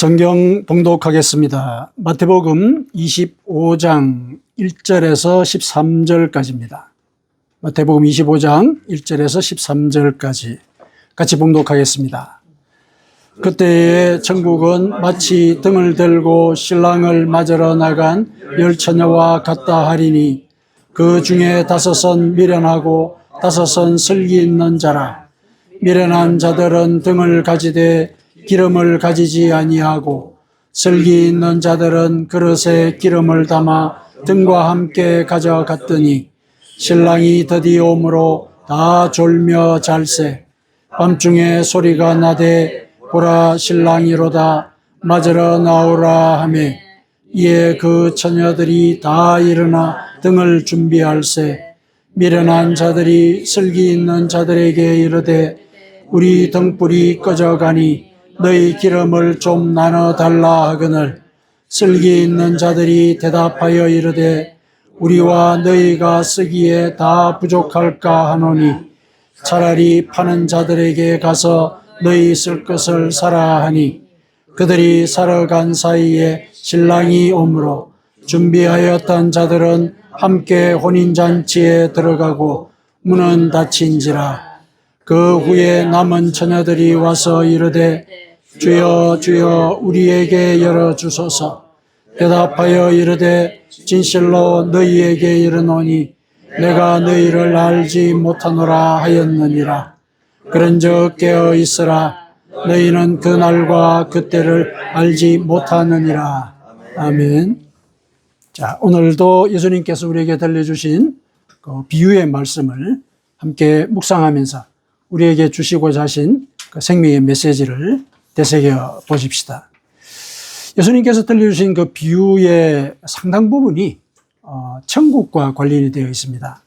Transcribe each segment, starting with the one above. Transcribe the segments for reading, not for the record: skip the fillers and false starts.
성경 봉독하겠습니다. 마태복음 25장 1절에서 13절까지입니다. 마태복음 25장 1절에서 13절까지 같이 봉독하겠습니다. 그때에 천국은 마치 등을 들고 신랑을 맞으러 나간 열 처녀와 같다 하리니 그 중에 다섯은 미련하고 다섯은 슬기 있는 자라. 미련한 자들은 등을 가지되 기름을 가지지 아니하고 슬기 있는 자들은 그릇에 기름을 담아 등과 함께 가져갔더니 신랑이 드디어 오므로 다 졸며 잘세. 밤중에 소리가 나되 보라 신랑이로다 맞으러 나오라 하매 이에 그 처녀들이 다 일어나 등을 준비할세. 미련한 자들이 슬기 있는 자들에게 이르되 우리 등불이 꺼져가니 너희 기름을 좀 나눠달라 하거늘 슬기 있는 자들이 대답하여 이르되 우리와 너희가 쓰기에 다 부족할까 하노니 차라리 파는 자들에게 가서 너희 쓸 것을 사라 하니 그들이 사러 간 사이에 신랑이 오므로 준비하였던 자들은 함께 혼인잔치에 들어가고 문은 닫힌지라. 그 후에 남은 처녀들이 와서 이르되 주여 주여 우리에게 열어주소서. 대답하여 이르되 진실로 너희에게 이르노니 내가 너희를 알지 못하노라 하였느니라. 그런즉 깨어 있으라. 너희는 그 날과 그때를 알지 못하느니라. 아멘. 자, 오늘도 예수님께서 우리에게 들려주신 그 비유의 말씀을 함께 묵상하면서 우리에게 주시고자 하신 그 생명의 메시지를 되새겨 보십시다. 예수님께서 들려주신 그 비유의 상당 부분이 천국과 관련이 되어 있습니다.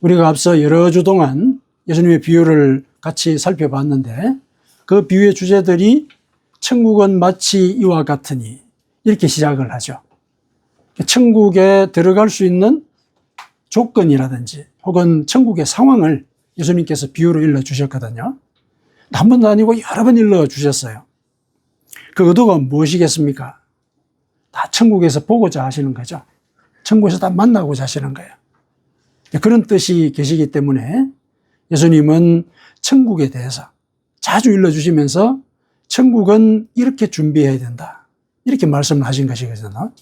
우리가 앞서 여러 주 동안 예수님의 비유를 같이 살펴봤는데 그 비유의 주제들이 천국은 마치 이와 같으니 이렇게 시작을 하죠. 천국에 들어갈 수 있는 조건이라든지 혹은 천국의 상황을 예수님께서 비유로 일러주셨거든요. 한 번도 아니고 여러 번 일러주셨어요. 그 의도가 무엇이겠습니까? 다 천국에서 보고자 하시는 거죠. 천국에서 다 만나고자 하시는 거예요. 그런 뜻이 계시기 때문에 예수님은 천국에 대해서 자주 일러주시면서 천국은 이렇게 준비해야 된다. 이렇게 말씀을 하신 것이거든요.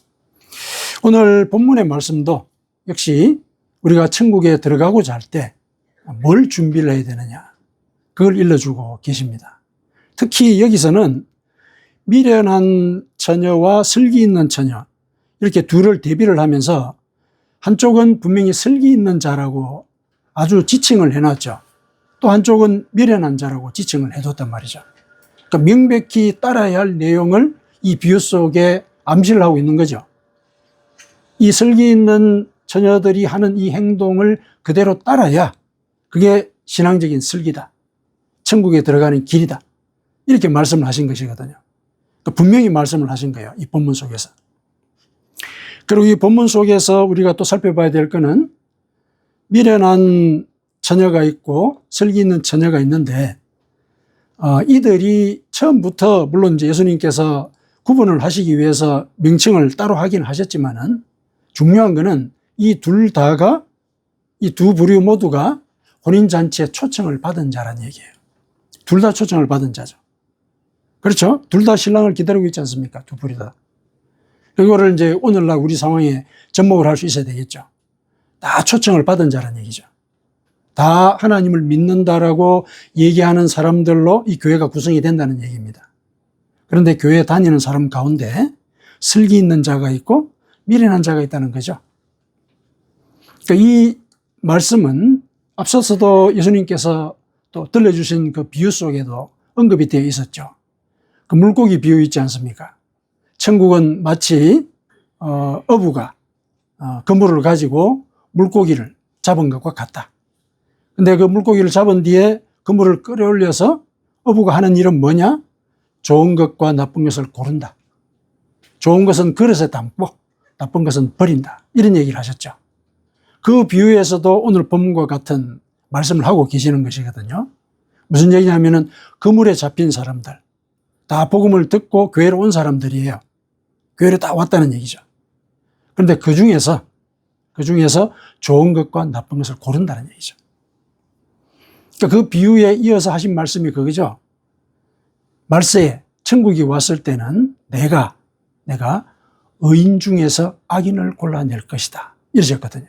오늘 본문의 말씀도 역시 우리가 천국에 들어가고자 할 때 뭘 준비를 해야 되느냐. 그걸 일러주고 계십니다. 특히 여기서는 미련한 처녀와 슬기 있는 처녀 이렇게 둘을 대비를 하면서 한쪽은 분명히 슬기 있는 자라고 아주 지칭을 해놨죠. 또 한쪽은 미련한 자라고 지칭을 해뒀단 말이죠. 그러니까 명백히 따라야 할 내용을 이 비유 속에 암시를 하고 있는 거죠. 이 슬기 있는 처녀들이 하는 이 행동을 그대로 따라야 그게 신앙적인 슬기다. 천국에 들어가는 길이다. 이렇게 말씀을 하신 것이거든요. 그러니까 분명히 말씀을 하신 거예요. 이 본문 속에서. 그리고 이 본문 속에서 우리가 또 살펴봐야 될 거는 미련한 처녀가 있고 슬기 있는 처녀가 있는데 이들이 처음부터 물론 이제 예수님께서 구분을 하시기 위해서 명칭을 따로 하긴 하셨지만은 중요한 거는 이 둘 다가 이 두 부류 모두가 혼인잔치에 초청을 받은 자란 얘기예요. 둘 다 초청을 받은 자죠. 그렇죠? 둘 다 신랑을 기다리고 있지 않습니까? 두 부류 다. 이거를 이제 오늘날 우리 상황에 접목을 할 수 있어야 되겠죠. 다 초청을 받은 자란 얘기죠. 다 하나님을 믿는다라고 얘기하는 사람들로 이 교회가 구성이 된다는 얘기입니다. 그런데 교회에 다니는 사람 가운데 슬기 있는 자가 있고 미련한 자가 있다는 거죠. 그러니까 이 말씀은 앞서서도 예수님께서 또 들려주신 그 비유 속에도 언급이 되어 있었죠. 그 물고기 비유 있지 않습니까? 천국은 마치 어부가 그물을 가지고 물고기를 잡은 것과 같다. 근데 그 물고기를 잡은 뒤에 그물을 끌어올려서 어부가 하는 일은 뭐냐? 좋은 것과 나쁜 것을 고른다. 좋은 것은 그릇에 담고 나쁜 것은 버린다. 이런 얘기를 하셨죠. 그 비유에서도 오늘 본문과 같은 말씀을 하고 계시는 것이거든요. 무슨 얘기냐면은 그물에 잡힌 사람들, 다 복음을 듣고 교회로 온 사람들이에요. 교회로 다 왔다는 얘기죠. 그런데 그 중에서 좋은 것과 나쁜 것을 고른다는 얘기죠. 그러니까 그 비유에 이어서 하신 말씀이 그거죠. 말세에 천국이 왔을 때는 내가 의인 중에서 악인을 골라낼 것이다. 이러셨거든요.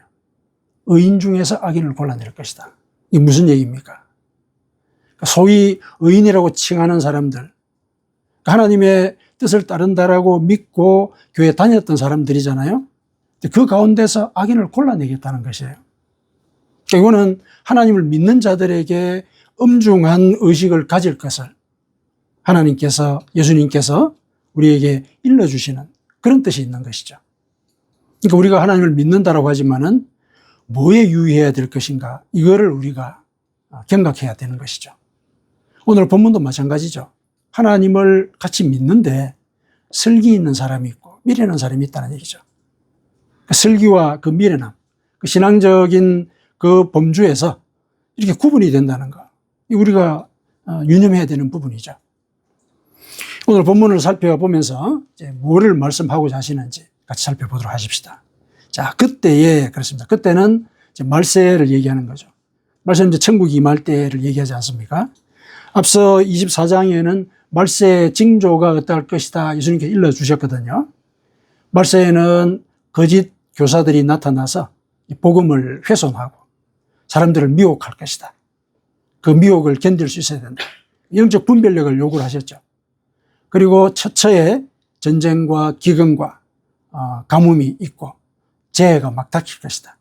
의인 중에서 악인을 골라낼 것이다. 이게 무슨 얘기입니까? 소위 의인이라고 칭하는 사람들, 하나님의 뜻을 따른다라고 믿고 교회에 다녔던 사람들이잖아요. 그 가운데서 악인을 골라내겠다는 것이에요. 이거는 하나님을 믿는 자들에게 엄중한 의식을 가질 것을 예수님께서 우리에게 일러주시는 그런 뜻이 있는 것이죠. 그러니까 우리가 하나님을 믿는다라고 하지만은 뭐에 유의해야 될 것인가, 이거를 우리가 경각해야 되는 것이죠. 오늘 본문도 마찬가지죠. 하나님을 같이 믿는데 슬기 있는 사람이 있고 미련한 사람이 있다는 얘기죠. 그 슬기와 그 미련함, 그 신앙적인 그 범주에서 이렇게 구분이 된다는 거, 우리가 유념해야 되는 부분이죠. 오늘 본문을 살펴보면서 이제 뭐를 말씀하고자 하시는지 같이 살펴보도록 하십시다. 자, 그렇습니다. 그때는 이제 말세를 얘기하는 거죠. 말세는 이제 천국이 임할 때를 얘기하지 않습니까? 앞서 24장에는 말세의 징조가 어떠할 것이다 예수님께서 일러주셨거든요. 말세에는 거짓 교사들이 나타나서 복음을 훼손하고 사람들을 미혹할 것이다. 그 미혹을 견딜 수 있어야 된다. 영적 분별력을 요구를 하셨죠. 그리고 처처에 전쟁과 기근과 가뭄이 있고 재해가 막 닥칠 것이다.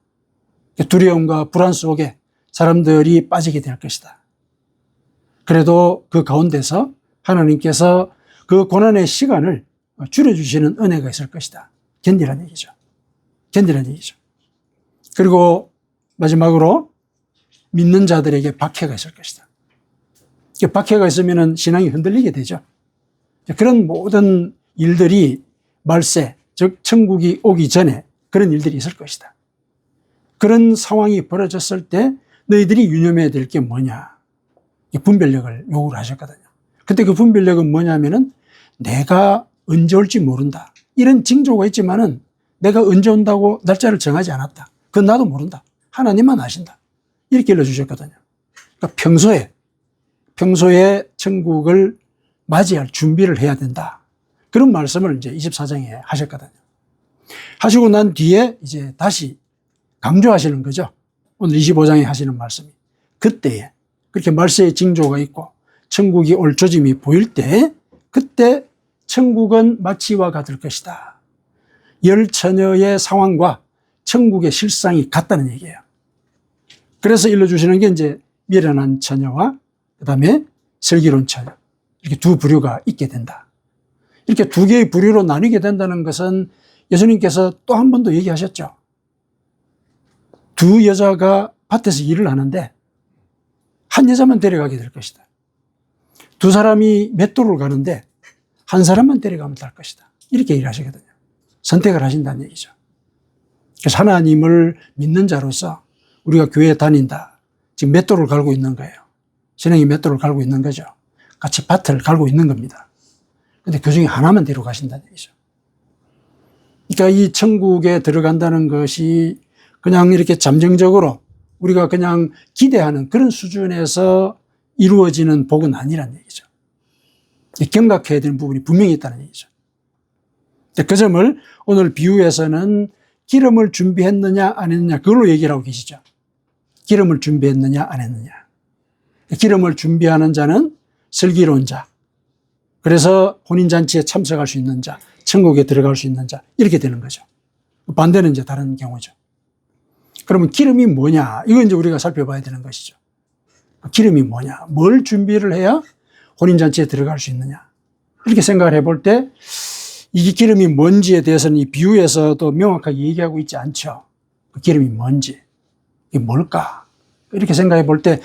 두려움과 불안 속에 사람들이 빠지게 될 것이다. 그래도 그 가운데서 하나님께서 그 고난의 시간을 줄여주시는 은혜가 있을 것이다. 견디라는 얘기죠. 그리고 마지막으로 믿는 자들에게 박해가 있을 것이다. 박해가 있으면 신앙이 흔들리게 되죠. 그런 모든 일들이 말세, 즉 천국이 오기 전에 그런 일들이 있을 것이다. 그런 상황이 벌어졌을 때 너희들이 유념해야 될 게 뭐냐. 분별력을 요구를 하셨거든요. 그때 그 분별력은 뭐냐면은 내가 언제 올지 모른다. 이런 징조가 있지만은 내가 언제 온다고 날짜를 정하지 않았다. 그건 나도 모른다. 하나님만 아신다. 이렇게 일러주셨거든요. 그러니까 평소에 천국을 맞이할 준비를 해야 된다. 그런 말씀을 이제 24장에 하셨거든요. 하시고 난 뒤에 이제 다시 강조하시는 거죠. 오늘 25장에 하시는 말씀이. 그때에 그렇게 말세의 징조가 있고 천국이 올 조짐이 보일 때 그때 천국은 마치와 같을 것이다. 열 처녀의 상황과 천국의 실상이 같다는 얘기예요. 그래서 일러주시는 게 이제 미련한 처녀와 그 다음에 슬기로운 처녀. 이렇게 두 부류가 있게 된다. 이렇게 두 개의 부류로 나뉘게 된다는 것은 예수님께서 또 한 번 더 얘기하셨죠. 두 여자가 밭에서 일을 하는데 한 여자만 데려가게 될 것이다. 두 사람이 맷돌을 가는데 한 사람만 데려가면 될 것이다. 이렇게 일하시거든요. 선택을 하신다는 얘기죠. 그래서 하나님을 믿는 자로서 우리가 교회에 다닌다. 지금 맷돌을 갈고 있는 거예요. 신앙이 맷돌을 갈고 있는 거죠. 같이 밭을 갈고 있는 겁니다. 근데 그 중에 하나만 데려가신다는 얘기죠. 그러니까 이 천국에 들어간다는 것이 그냥 이렇게 잠정적으로 우리가 그냥 기대하는 그런 수준에서 이루어지는 복은 아니란 얘기죠. 경각해야 되는 부분이 분명히 있다는 얘기죠. 그 점을 오늘 비유에서는 기름을 준비했느냐 안 했느냐 그걸로 얘기를 하고 계시죠. 기름을 준비했느냐 안 했느냐. 기름을 준비하는 자는 슬기로운 자. 그래서 혼인잔치에 참석할 수 있는 자, 천국에 들어갈 수 있는 자 이렇게 되는 거죠. 반대는 이제 다른 경우죠. 그러면 기름이 뭐냐? 이거 이제 우리가 살펴봐야 되는 것이죠. 기름이 뭐냐? 뭘 준비를 해야 혼인잔치에 들어갈 수 있느냐? 이렇게 생각을 해볼 때 이 기름이 뭔지에 대해서는 이 비유에서도 명확하게 얘기하고 있지 않죠. 그 기름이 뭔지, 이게 뭘까? 이렇게 생각해 볼 때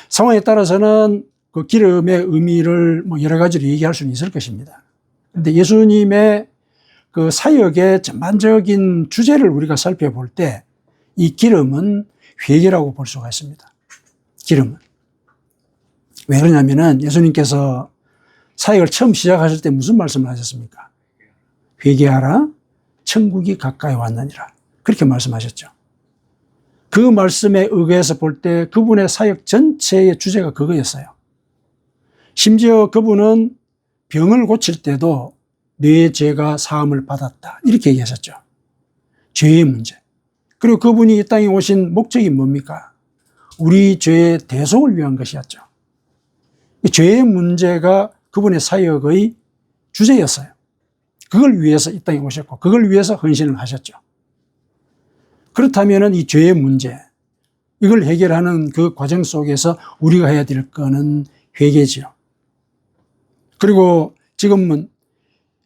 상황에 따라서는 그 기름의 의미를 뭐 여러 가지로 얘기할 수는 있을 것입니다. 그런데 예수님의 그 사역의 전반적인 주제를 우리가 살펴볼 때 이 기름은 회개라고 볼 수가 있습니다. 기름은. 왜 그러냐면은 예수님께서 사역을 처음 시작하실 때 무슨 말씀을 하셨습니까? 회개하라, 천국이 가까이 왔느니라. 그렇게 말씀하셨죠. 그 말씀에 의거해서 볼 때 그분의 사역 전체의 주제가 그거였어요. 심지어 그분은 병을 고칠 때도 내 죄가 사함을 받았다, 이렇게 얘기하셨죠. 죄의 문제. 그리고 그분이 이 땅에 오신 목적이 뭡니까? 우리 죄의 대속을 위한 것이었죠. 죄의 문제가 그분의 사역의 주제였어요. 그걸 위해서 이 땅에 오셨고 그걸 위해서 헌신을 하셨죠. 그렇다면 이 죄의 문제, 이걸 해결하는 그 과정 속에서 우리가 해야 될 거는 회개지요. 그리고 지금은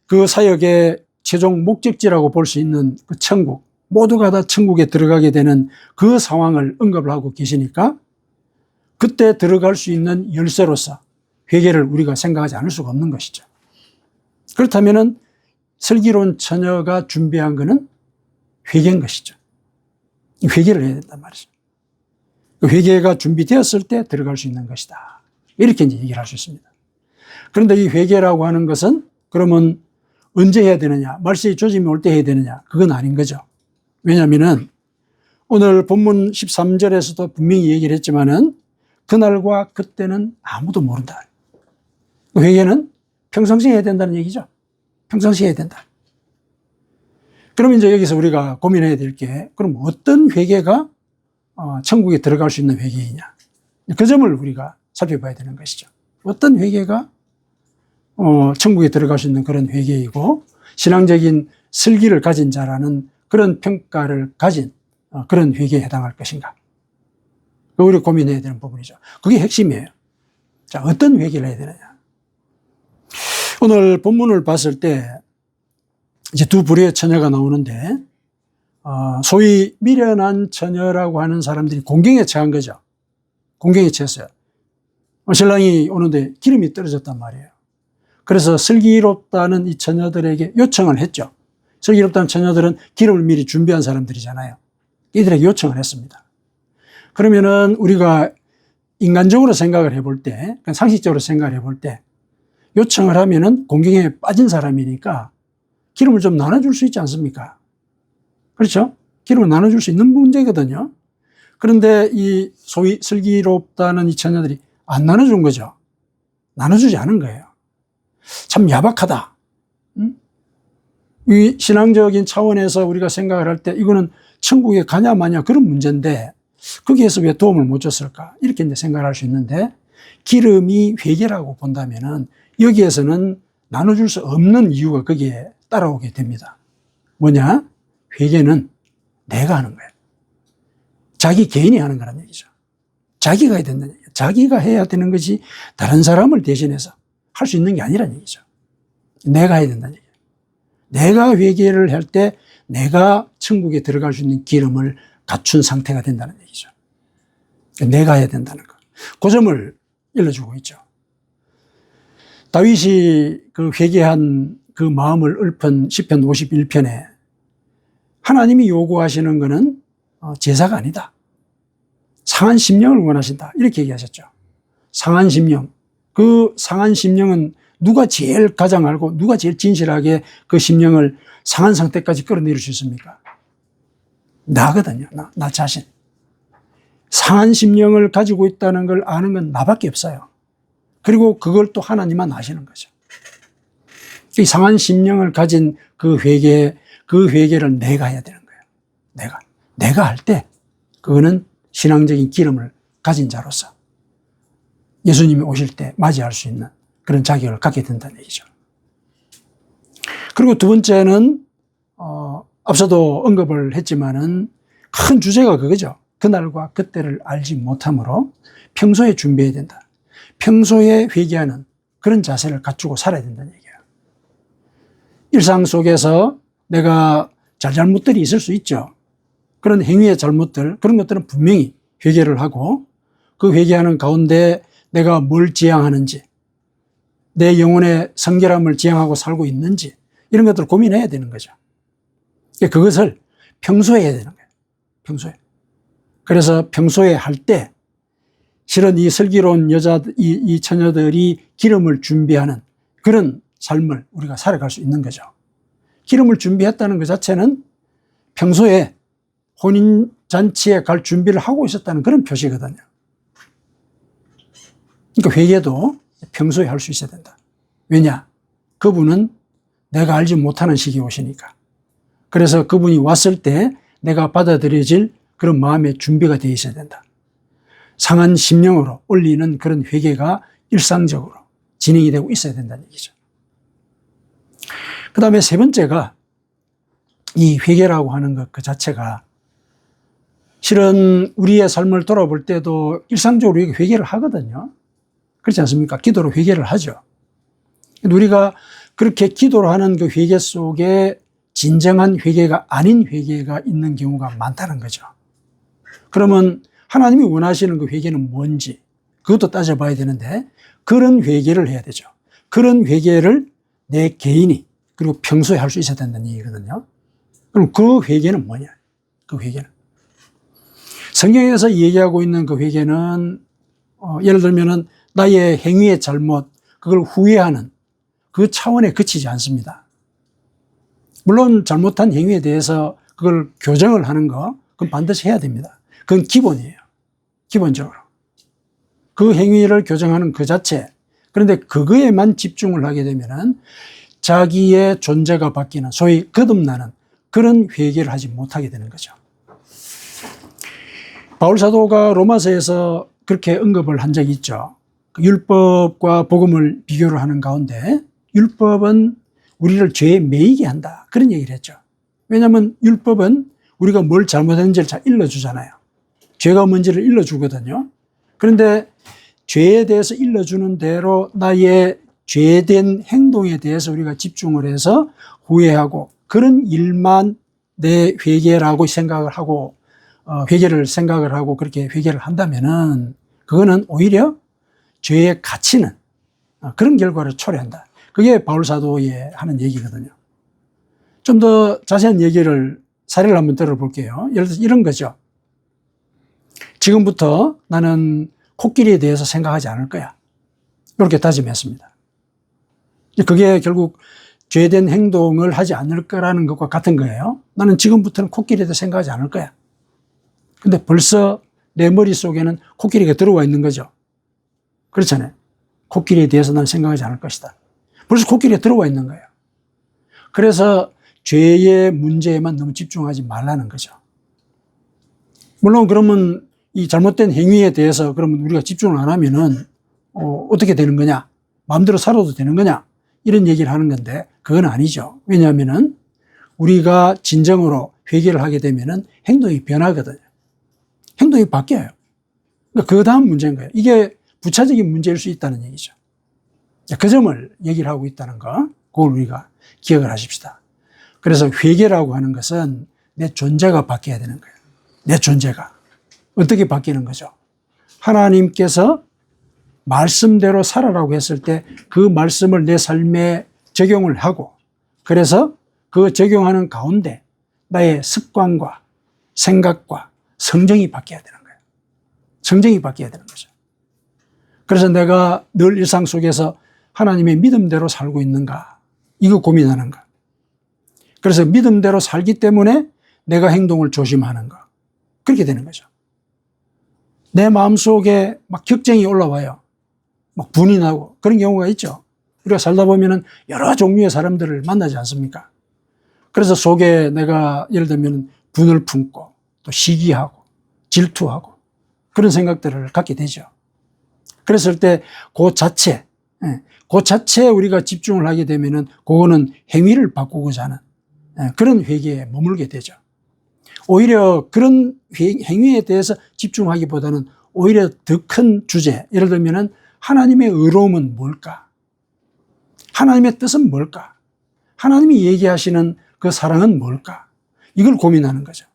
그 사역의 최종 목적지라고 볼 수 있는 그 천국, 모두가 다 천국에 들어가게 되는 그 상황을 언급을 하고 계시니까 그때 들어갈 수 있는 열쇠로서 회개를 우리가 생각하지 않을 수가 없는 것이죠. 그렇다면 슬기로운 처녀가 준비한 것은 회개인 것이죠. 회개를 해야 된단 말이죠. 그 회개가 준비되었을 때 들어갈 수 있는 것이다, 이렇게 이제 얘기를 할 수 있습니다. 그런데 이 회개라고 하는 것은 그러면 언제 해야 되느냐, 말세의 조짐이 올 때 해야 되느냐, 그건 아닌 거죠. 왜냐하면 오늘 본문 13절에서도 분명히 얘기를 했지만은 그날과 그때는 아무도 모른다. 회개는 평상시에 해야 된다는 얘기죠. 평상시에 해야 된다. 그럼 이제 여기서 우리가 고민해야 될 게, 그럼 어떤 회개가 천국에 들어갈 수 있는 회개이냐, 그 점을 우리가 살펴봐야 되는 것이죠. 어떤 회개가 천국에 들어갈 수 있는 그런 회개이고 신앙적인 슬기를 가진 자라는 그런 평가를 가진 그런 회개에 해당할 것인가, 우리가 고민해야 되는 부분이죠. 그게 핵심이에요. 자, 어떤 회개를 해야 되느냐. 오늘 본문을 봤을 때 이제 두 부류의 처녀가 나오는데, 소위 미련한 처녀라고 하는 사람들이 공경에 처한 거죠. 공경에 처했어요. 신랑이 오는데 기름이 떨어졌단 말이에요. 그래서 슬기롭다는 이 처녀들에게 요청을 했죠. 슬기롭다는 처녀들은 기름을 미리 준비한 사람들이잖아요. 이들에게 요청을 했습니다. 그러면은 우리가 인간적으로 생각을 해볼 때, 상식적으로 생각을 해볼 때, 요청을 하면은 공경에 빠진 사람이니까 기름을 좀 나눠줄 수 있지 않습니까? 그렇죠? 기름을 나눠줄 수 있는 문제거든요. 그런데 이 소위 슬기롭다는 이 처녀들이 안 나눠준 거죠. 나눠주지 않은 거예요. 참 야박하다. 이 신앙적인 차원에서 우리가 생각을 할 때 이거는 천국에 가냐 마냐 그런 문제인데 거기에서 왜 도움을 못 줬을까, 이렇게 이제 생각을 할 수 있는데, 기름이 회개라고 본다면은 여기에서는 나눠줄 수 없는 이유가 거기에 따라오게 됩니다. 뭐냐? 회개는 내가 하는 거예요. 자기 개인이 하는 거란 얘기죠. 자기가 해야 된다는 얘기죠. 자기가 해야 되는 것이 다른 사람을 대신해서 할 수 있는 게 아니란 얘기죠. 내가 해야 된다는 얘기죠. 내가 회개를 할 때 내가 천국에 들어갈 수 있는 기름을 갖춘 상태가 된다는 얘기죠. 내가 해야 된다는 것. 그 점을 일러주고 있죠. 다윗이 그 회개한 그 마음을 읊은 시편 51편에 하나님이 요구하시는 것은 제사가 아니다. 상한 심령을 원하신다, 이렇게 얘기하셨죠. 상한 심령. 그 상한 심령은 누가 제일 가장 알고 누가 제일 진실하게 그 심령을 상한 상태까지 끌어내릴 수 있습니까? 나거든요. 나 자신. 상한 심령을 가지고 있다는 걸 아는 건 나밖에 없어요. 그리고 그걸 또 하나님만 아시는 거죠. 이 상한 심령을 가진 그 회개를 내가 해야 되는 거예요. 내가 할 때 그거는 신앙적인 기름을 가진 자로서 예수님이 오실 때 맞이할 수 있는 그런 자격을 갖게 된다는 얘기죠. 그리고 두 번째는 앞서도 언급을 했지만은 큰 주제가 그거죠. 그날과 그때를 알지 못함으로 평소에 준비해야 된다. 평소에 회개하는 그런 자세를 갖추고 살아야 된다는 얘기예요. 일상 속에서 내가 잘못들이 있을 수 있죠. 그런 행위의 잘못들, 그런 것들은 분명히 회개를 하고 그 회개하는 가운데 내가 뭘 지향하는지, 내 영혼의 성결함을 지향하고 살고 있는지, 이런 것들을 고민해야 되는 거죠. 그것을 평소에 해야 되는 거예요. 평소에. 그래서 평소에 할 때 실은 이 슬기로운 이 처녀들이 기름을 준비하는 그런 삶을 우리가 살아갈 수 있는 거죠. 기름을 준비했다는 것 자체는 평소에 혼인잔치에 갈 준비를 하고 있었다는 그런 표시거든요. 그러니까 회개도 평소에 할 수 있어야 된다. 왜냐? 그분은 내가 알지 못하는 시기에 오시니까. 그래서 그분이 왔을 때 내가 받아들여질 그런 마음의 준비가 되어 있어야 된다. 상한 심령으로 올리는 그런 회개가 일상적으로 진행이 되고 있어야 된다는 얘기죠. 그 다음에 세 번째가 이 회개라고 하는 것 그 자체가 실은 우리의 삶을 돌아볼 때도 일상적으로 회개를 하거든요. 그렇지 않습니까? 기도로 회개를 하죠. 우리가 그렇게 기도로 하는 그 회개 속에 진정한 회개가 아닌 회개가 있는 경우가 많다는 거죠. 그러면 하나님이 원하시는 그 회개는 뭔지 그것도 따져봐야 되는데 그런 회개를 해야 되죠. 그런 회개를 내 개인이 그리고 평소에 할 수 있어야 된다는 얘기거든요. 그럼 그 회개는 뭐냐? 그 회개는. 성경에서 얘기하고 있는 그 회개는 예를 들면은 나의 행위의 잘못, 그걸 후회하는 그 차원에 그치지 않습니다. 물론 잘못한 행위에 대해서 그걸 교정을 하는 거, 그건 반드시 해야 됩니다. 그건 기본이에요. 기본적으로. 그 행위를 교정하는 그 자체. 그런데 그거에만 집중을 하게 되면은 자기의 존재가 바뀌는, 소위 거듭나는 그런 회개를 하지 못하게 되는 거죠. 바울 사도가 로마서에서 그렇게 언급을 한 적이 있죠. 율법과 복음을 비교를 하는 가운데 율법은 우리를 죄에 매이게 한다. 그런 얘기를 했죠. 왜냐하면 율법은 우리가 뭘 잘못했는지를 잘 일러주잖아요. 죄가 뭔지를 일러주거든요. 그런데 죄에 대해서 일러주는 대로 나의 죄된 행동에 대해서 우리가 집중을 해서 후회하고 그런 일만 내 회개라고 생각을 하고 회개를 생각을 하고 그렇게 회개를 한다면은 그거는 오히려 죄의 가치는 그런 결과를 초래한다. 그게 바울 사도의 하는 얘기거든요. 좀 더 자세한 얘기를 사례를 한번 들어볼게요. 예를 들어서 이런 거죠. 지금부터 나는 코끼리에 대해서 생각하지 않을 거야. 이렇게 다짐했습니다. 그게 결국 죄된 행동을 하지 않을 거라는 것과 같은 거예요. 나는 지금부터는 코끼리에 대해서 생각하지 않을 거야. 근데 벌써 내 머릿속에는 코끼리가 들어와 있는 거죠. 그렇잖아요. 코끼리에 대해서 나는 생각하지 않을 것이다. 벌써 코끼리가 들어와 있는 거예요. 그래서 죄의 문제에만 너무 집중하지 말라는 거죠. 물론 그러면 이 잘못된 행위에 대해서 그러면 우리가 집중을 안 하면은 어떻게 되는 거냐? 마음대로 살아도 되는 거냐? 이런 얘기를 하는 건데 그건 아니죠. 왜냐하면은 우리가 진정으로 회개를 하게 되면은 행동이 변하거든요. 행동이 바뀌어요. 그러니까 그 다음 문제인 거예요. 이게 부차적인 문제일 수 있다는 얘기죠. 그 점을 얘기를 하고 있다는 거, 그걸 우리가 기억을 하십시다. 그래서 회개라고 하는 것은 내 존재가 바뀌어야 되는 거예요. 내 존재가. 어떻게 바뀌는 거죠? 하나님께서 말씀대로 살아라고 했을 때 그 말씀을 내 삶에 적용을 하고 그래서 그 적용하는 가운데 나의 습관과 생각과 성정이 바뀌어야 되는 거예요. 성정이 바뀌어야 되는 거죠. 그래서 내가 늘 일상 속에서 하나님의 믿음대로 살고 있는가? 이거 고민하는 거. 그래서 믿음대로 살기 때문에 내가 행동을 조심하는 거. 그렇게 되는 거죠. 내 마음속에 막 격정이 올라와요. 막 분이 나고 그런 경우가 있죠. 우리가 살다 보면은 여러 종류의 사람들을 만나지 않습니까? 그래서 속에 내가 예를 들면 분을 품고 또 시기하고 질투하고 그런 생각들을 갖게 되죠. 그랬을 때 그 자체에 우리가 집중을 하게 되면은 그거는 행위를 바꾸고자 하는 그런 회개에 머물게 되죠. 오히려 그런 행위에 대해서 집중하기보다는 오히려 더 큰 주제, 예를 들면은 하나님의 의로움은 뭘까? 하나님의 뜻은 뭘까? 하나님이 얘기하시는 그 사랑은 뭘까? 이걸 고민하는 거죠.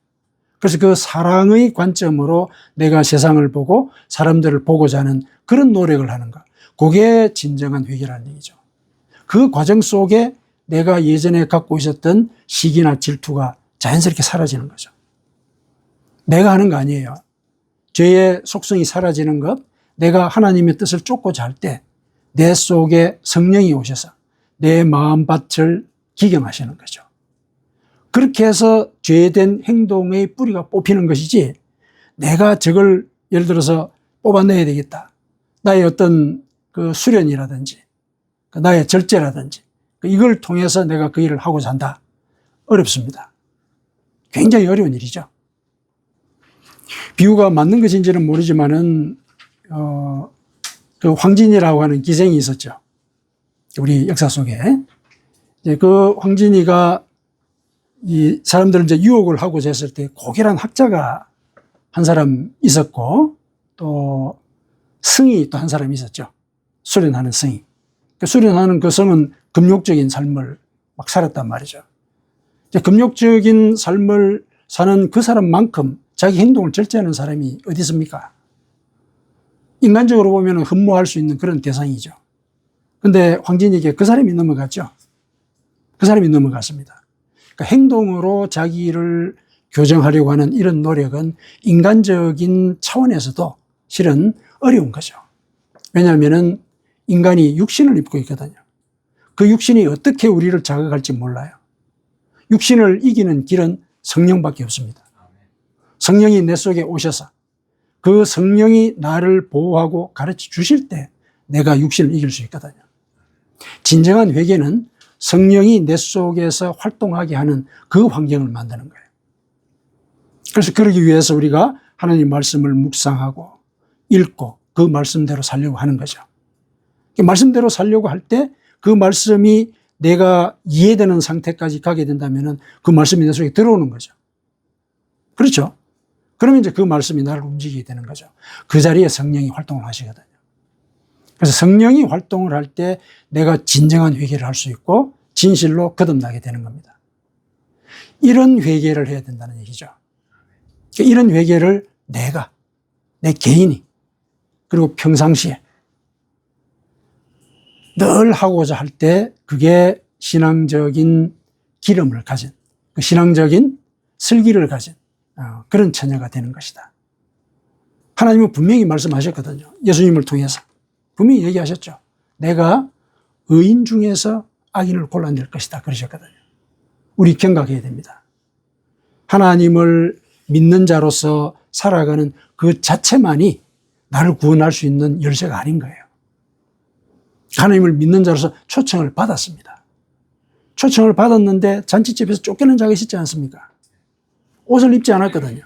그래서 그 사랑의 관점으로 내가 세상을 보고 사람들을 보고자 하는 그런 노력을 하는 것. 그게 진정한 회개라는 얘기죠. 그 과정 속에 내가 예전에 갖고 있었던 시기나 질투가 자연스럽게 사라지는 거죠. 내가 하는 거 아니에요. 죄의 속성이 사라지는 것, 내가 하나님의 뜻을 쫓고자 할 때 내 속에 성령이 오셔서 내 마음밭을 기경하시는 거죠. 그렇게 해서 죄된 행동의 뿌리가 뽑히는 것이지, 내가 저걸 예를 들어서 뽑아내야 되겠다, 나의 어떤 그 수련이라든지 나의 절제라든지 이걸 통해서 내가 그 일을 하고자 한다, 어렵습니다. 굉장히 어려운 일이죠. 비유가 맞는 것인지는 모르지만은 그 황진이라고 하는 기생이 있었죠. 우리 역사 속에. 그 황진이가 이 사람들을 이제 유혹을 하고자 했을 때 고결한 학자가 한 사람 있었고, 또 승이 또 한 사람 있었죠. 수련하는 승이. 그 수련하는 그 성은 금욕적인 삶을 막 살았단 말이죠. 이제 금욕적인 삶을 사는 그 사람만큼 자기 행동을 절제하는 사람이 어디 있습니까? 인간적으로 보면 흠모할 수 있는 그런 대상이죠. 근데 황진에게 그 사람이 넘어갔죠. 그 사람이 넘어갔습니다. 그러니까 행동으로 자기를 교정하려고 하는 이런 노력은 인간적인 차원에서도 실은 어려운 거죠. 왜냐하면 인간이 육신을 입고 있거든요. 그 육신이 어떻게 우리를 자극할지 몰라요. 육신을 이기는 길은 성령밖에 없습니다. 성령이 내 속에 오셔서 그 성령이 나를 보호하고 가르쳐 주실 때 내가 육신을 이길 수 있거든요. 진정한 회개는 성령이 내 속에서 활동하게 하는 그 환경을 만드는 거예요. 그래서 그러기 위해서 우리가 하나님 말씀을 묵상하고 읽고 그 말씀대로 살려고 하는 거죠. 말씀대로 살려고 할 때 그 말씀이 내가 이해되는 상태까지 가게 된다면 그 말씀이 내 속에 들어오는 거죠. 그렇죠? 그러면 이제 그 말씀이 나를 움직이게 되는 거죠. 그 자리에 성령이 활동을 하시거든요. 그래서 성령이 활동을 할 때 내가 진정한 회개를 할 수 있고 진실로 거듭나게 되는 겁니다. 이런 회개를 해야 된다는 얘기죠. 이런 회개를 내가, 내 개인이, 그리고 평상시에 늘 하고자 할 때 그게 신앙적인 기름을 가진, 그 신앙적인 슬기를 가진 그런 처녀가 되는 것이다. 하나님은 분명히 말씀하셨거든요. 예수님을 통해서 분명히 얘기하셨죠. 내가 의인 중에서 악인을 골라낼 것이다 그러셨거든요. 우리 경각해야 됩니다. 하나님을 믿는 자로서 살아가는 그 자체만이 나를 구원할 수 있는 열쇠가 아닌 거예요. 하나님을 믿는 자로서 초청을 받았습니다. 초청을 받았는데 잔치집에서 쫓겨난 자가 있었지 않습니까? 옷을 입지 않았거든요.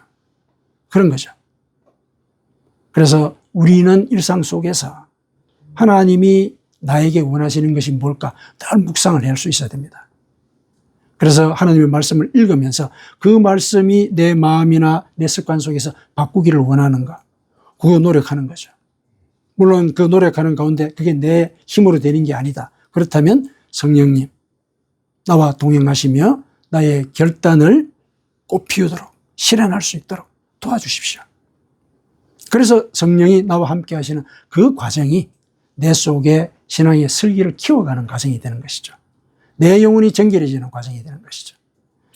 그런 거죠. 그래서 우리는 일상 속에서 하나님이 나에게 원하시는 것이 뭘까 늘 묵상을 할 수 있어야 됩니다. 그래서 하나님의 말씀을 읽으면서 그 말씀이 내 마음이나 내 습관 속에서 바꾸기를 원하는가, 그거 노력하는 거죠. 물론 그 노력하는 가운데 그게 내 힘으로 되는 게 아니다. 그렇다면 성령님 나와 동행하시며 나의 결단을 꽃피우도록 실현할 수 있도록 도와주십시오. 그래서 성령이 나와 함께 하시는 그 과정이 내 속에 신앙의 슬기를 키워가는 과정이 되는 것이죠. 내 영혼이 정결해지는 과정이 되는 것이죠.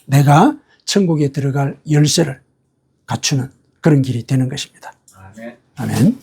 내가 천국에 들어갈 열쇠를 갖추는 그런 길이 되는 것입니다. 아멘. 아멘.